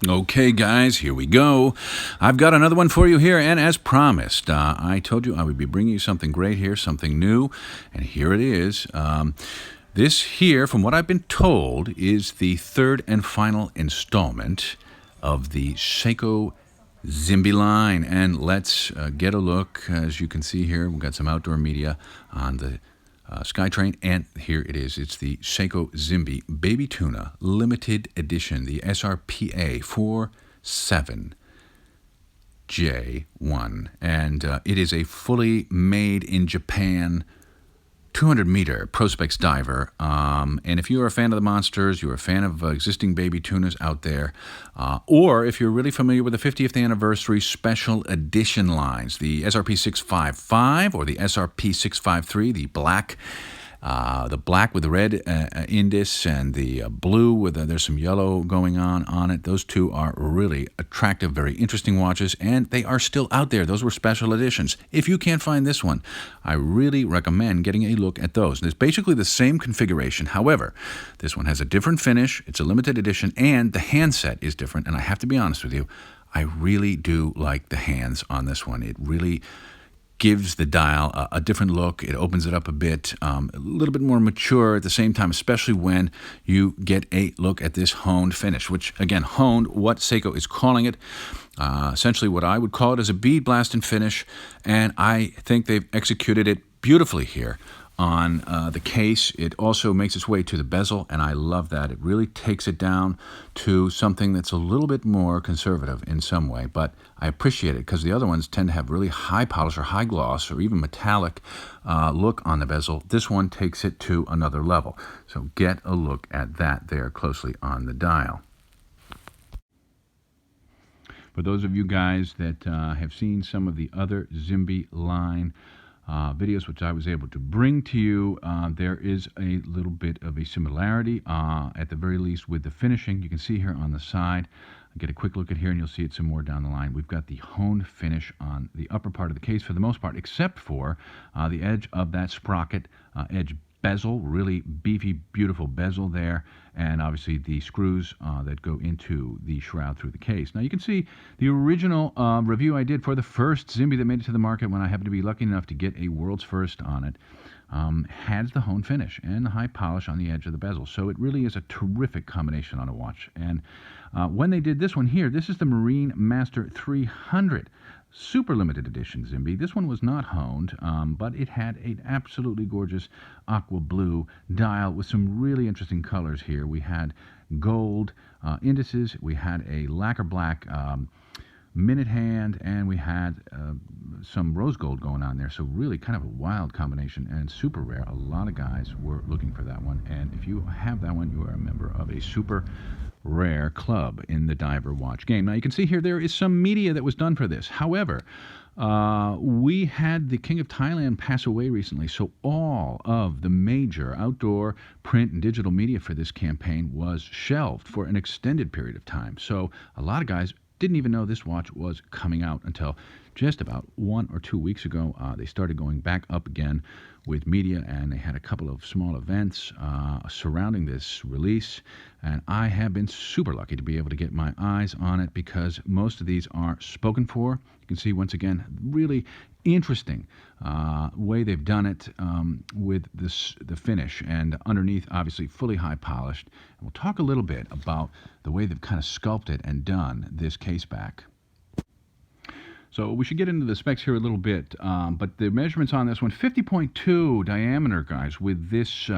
Okay, guys, here we go. I've got another one for you here, and as promised, I told you I would be bringing you something great here, something new, and here it is. This here, from what I've been told, is the third and final installment of the SEIKO ZIMBE line, and let's get a look. As you can see here, we've got some outdoor media on the SkyTrain, and here it is. It's the SEIKO ZIMBE Baby Tuna Limited Edition, the SRPA47J1, and it is a fully made in Japan 200-meter Prospex diver, and if you're a fan of the monsters, you're a fan of existing baby tunas out there, or if you're really familiar with the 50th anniversary special edition lines, the SRP655 or the SRP653, the black with the red indis and the blue with there's some yellow going on it. Those two are really attractive, very interesting watches, and they are still out there. Those were special editions. If you can't find this one, I really recommend getting a look at those. And it's basically the same configuration. However, this one has a different finish. It's a limited edition, and the handset is different. And I have to be honest with you, I really do like the hands on this one. It really gives the dial a different look. It opens it up a bit, a little bit more mature at the same time, especially when you get a look at this honed finish, which, again, honed, what SEIKO is calling it. Essentially what I would call it is a bead blasted finish, and I think they've executed it beautifully here on the case. It also makes its way to the bezel, and I love that. It really takes it down to something that's a little bit more conservative in some way, but I appreciate it because the other ones tend to have really high polish or high gloss or even metallic look on the bezel. This one takes it to another level, so get a look at that there closely on the dial. For those of you guys that have seen some of the other ZIMBE line videos which I was able to bring to you, there is a little bit of a similarity, at the very least, with the finishing. You can see here on the side, get a quick look at here and you'll see it some more down the line. We've got the honed finish on the upper part of the case for the most part, except for the edge of that Sprocket Edge bezel, really beefy, beautiful bezel there, and obviously the screws that go into the shroud through the case. Now you can see the original review I did for the first ZIMBE that made it to the market when I happened to be lucky enough to get a world's first on it, has the honed finish and the high polish on the edge of the bezel. So it really is a terrific combination on a watch. And when they did this one here, this is the Marine Master 300. Super limited edition ZIMBE. This one was not honed, but it had an absolutely gorgeous aqua blue dial with some really interesting colors here. We had gold indices, we had a lacquer black minute hand, and we had some rose gold going on there. So really kind of a wild combination and super rare. A lot of guys were looking for that one, and if you have that one, you are a member of a super rare club in the diver watch game. Now you can see here there is some media that was done for this. However, we had the King of Thailand pass away recently, so all of the major outdoor print and digital media for this campaign was shelved for an extended period of time. So a lot of guys didn't even know this watch was coming out until just about 1 or 2 weeks ago. They started going back up again with media, and they had a couple of small events surrounding this release, and I have been super lucky to be able to get my eyes on it because most of these are spoken for. You can see once again really interesting way they've done it with the finish, and underneath obviously fully high polished. And we'll talk a little bit about the way they've kind of sculpted and done this case back. So we should get into the specs here a little bit, but the measurements on this one, 50.2 diameter, guys, with this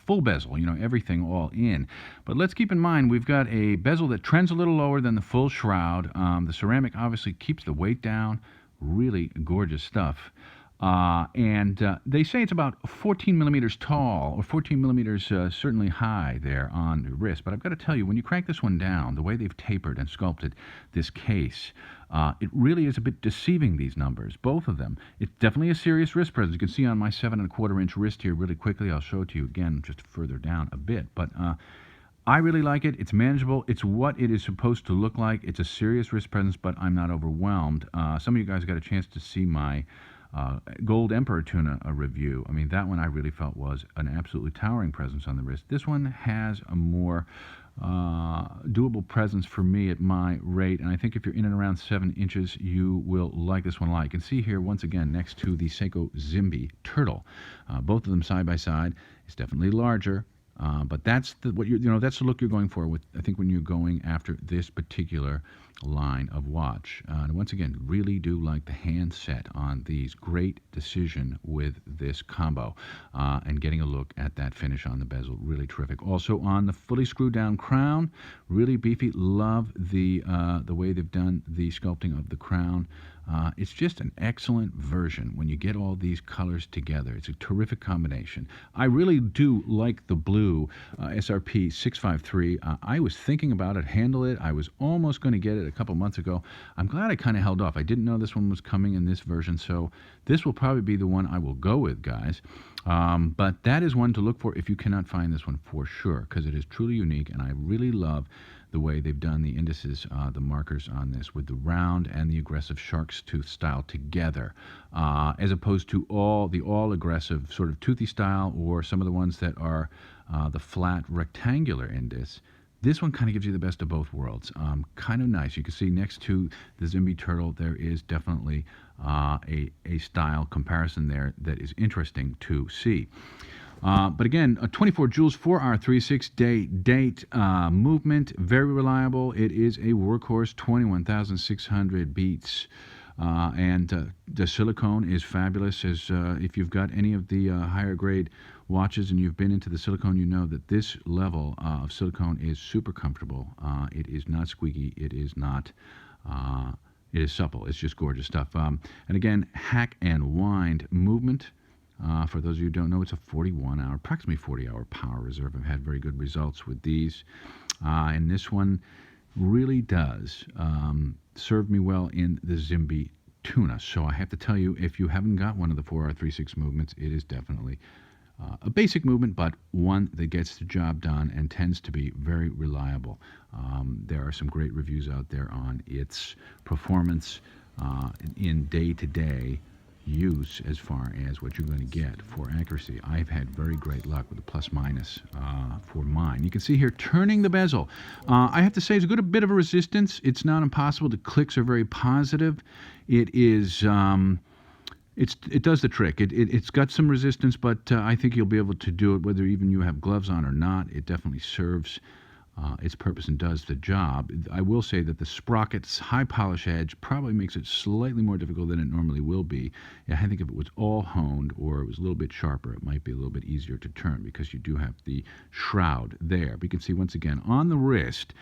full bezel, you know, everything all in. But let's keep in mind, we've got a bezel that trends a little lower than the full shroud. The ceramic obviously keeps the weight down. Really gorgeous stuff. They say it's about 14 millimeters tall, or 14 millimeters certainly high there on the wrist. But I've got to tell you, when you crank this one down, the way they've tapered and sculpted this case, it really is a bit deceiving, these numbers, both of them. It's definitely a serious wrist presence. You can see on my 7¼ inch wrist here really quickly. I'll show it to you again just further down a bit. But I really like it. It's manageable. It's what it is supposed to look like. It's a serious wrist presence, but I'm not overwhelmed. Some of you guys got a chance to see my Gold Emperor Tuna review. I mean, that one I really felt was an absolutely towering presence on the wrist. This one has a more doable presence for me at my rate, and I think if you're in and around 7 inches, you will like this one a lot. You can see here once again next to the SEIKO ZIMBE Turtle, both of them side by side. It's definitely larger, but that's that's the look you're going for with, I think, when you're going after this particular line of watch. And once again, really do like the hand set on these. Great decision with this combo, and getting a look at that finish on the bezel, really terrific. Also on the fully screwed down crown, really beefy. Love the way they've done the sculpting of the crown. It's just an excellent version when you get all these colors together. It's a terrific combination. I really do like the blue SRP47J1. I was thinking about it, handle it. I was almost going to get it a couple months ago. I'm glad I kind of held off. I didn't know this one was coming in this version, so this will probably be the one I will go with, guys. But that is one to look for if you cannot find this one, for sure, because it is truly unique, and I really love the way they've done the indices, the markers on this, with the round and the aggressive shark's tooth style together, as opposed to the all aggressive sort of toothy style, or some of the ones that are the flat rectangular indis. This one kind of gives you the best of both worlds. Kind of nice. You can see next to the ZIMBE Turtle, there is definitely a style comparison there that is interesting to see. But again, 24 joules, 4-hour, 36-day date movement, very reliable. It is a workhorse, 21,600 beats. And the silicone is fabulous. As if you've got any of the higher grade watches and you've been into the silicone, you know that this level of silicone is super comfortable. It is not squeaky. It is not. It is supple. It's just gorgeous stuff. And again, hack and wind movement. For those of you who don't know, it's a 41-hour, approximately 40-hour power reserve. I've had very good results with these. And this one really does serve me well in the ZIMBE Tuna. So I have to tell you, if you haven't got one of the 4R36 movements, it is definitely a basic movement, but one that gets the job done and tends to be very reliable. There are some great reviews out there on its performance in day-to-day use as far as what you're going to get for accuracy. I've had very great luck with the plus minus for mine. You can see here turning the bezel. I have to say, it's a good bit of a resistance. It's not impossible. The clicks are very positive. It is it does the trick. It's got some resistance, but I think you'll be able to do it whether even you have gloves on or not. It definitely serves its purpose and does the job. I will say that the Sprocket's high polish edge probably makes it slightly more difficult than it normally will be. I think if it was all honed or it was a little bit sharper, it might be a little bit easier to turn, because you do have the shroud there. But you can see once again on the wrist,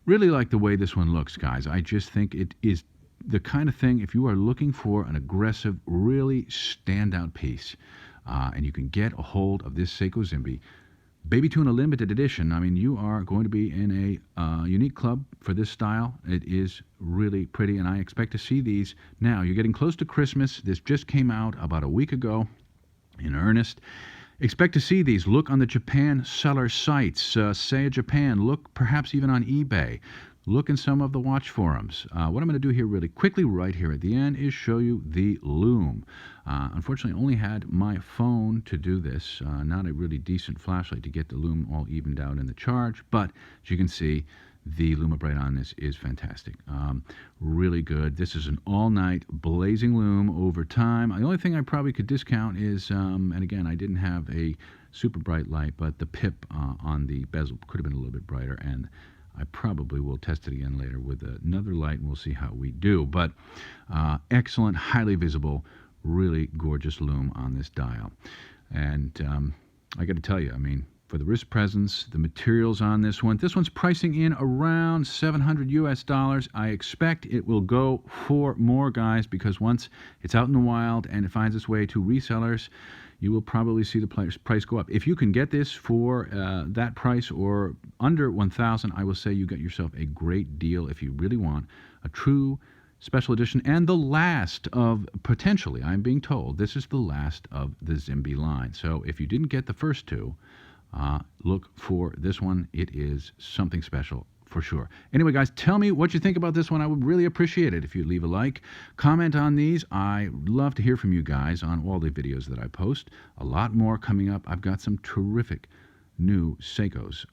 really like the way this one looks, guys. I just think it is the kind of thing, if you are looking for an aggressive, really standout piece, and you can get a hold of this SEIKO ZIMBE Baby Tuna limited edition, I mean, you are going to be in a unique club for this style. It is really pretty, and I expect to see these now. You're getting close to Christmas. This just came out about a week ago in earnest. Expect to see these. Look on the Japan seller sites. Seiya Japan. Look perhaps even on eBay. Look in some of the watch forums. What I'm going to do here really quickly right here at the end is show you the Loom. Unfortunately, I only had my phone to do this, not a really decent flashlight to get the Loom all evened out in the charge, but as you can see, the LumiBrite on this is fantastic. Really good. This is an all-night blazing Loom over time. The only thing I probably could discount is, and again, I didn't have a super bright light, but the pip on the bezel could have been a little bit brighter, and I probably will test it again later with another light, and we'll see how we do. But excellent, highly visible, really gorgeous Loom on this dial. And I got to tell you, I mean, for the wrist presence, the materials on this one's pricing in around $700 US. I expect it will go for more, guys, because once it's out in the wild and it finds its way to resellers, you will probably see the price go up. If you can get this for that price or under $1,000, I will say you get yourself a great deal if you really want a true special edition, and the last of, potentially, I'm being told, this is the last of the ZIMBE line. So if you didn't get the first two, look for this one. It is something special for sure. Anyway, guys, tell me what you think about this one. I would really appreciate it if you leave a like, comment on these. I love to hear from you guys on all the videos that I post. A lot more coming up. I've got some terrific new SEIKOs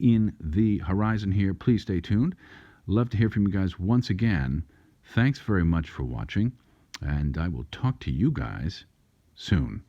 in the horizon here. Please stay tuned. Love to hear from you guys once again. Thanks very much for watching, and I will talk to you guys soon.